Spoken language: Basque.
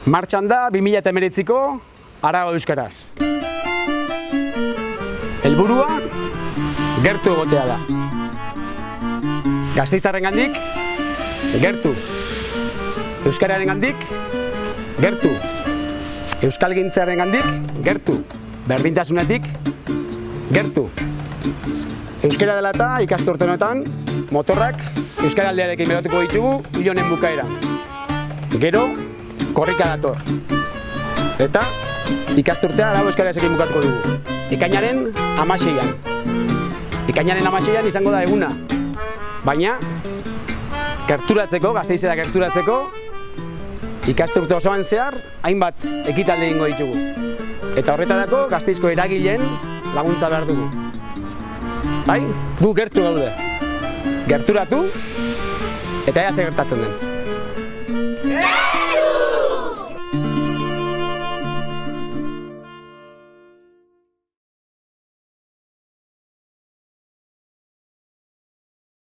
Martxan da 2019ko Araba Euskaraz. Helburua gertu egotea da. Gasteiztarrengandik gertu. Euskararengandik gertu. Euskalgintzarengandik gertu. Berdintasunetik gertu. Euskara dela eta ikasturte honetan motorrak euskaraldearekin beratuko ditugu hil honen bukaeran. Gero, korrika dator. Eta ikasturtea Araba Euskararekin bukatuko dugu. Ekainaren 16an. Ekainaren 16an izango da eguna. Baina, gerturatzeko, Gasteizera gerturatzeko, ikasturte osoan zehar, hainbat ekitaldi egingo ditugu. Eta horretarako Gasteizko eragileen laguntza behar dugu. Bai, gu gertu gaude. Gerturatu, eta ea ze gertatzen den. Gertu!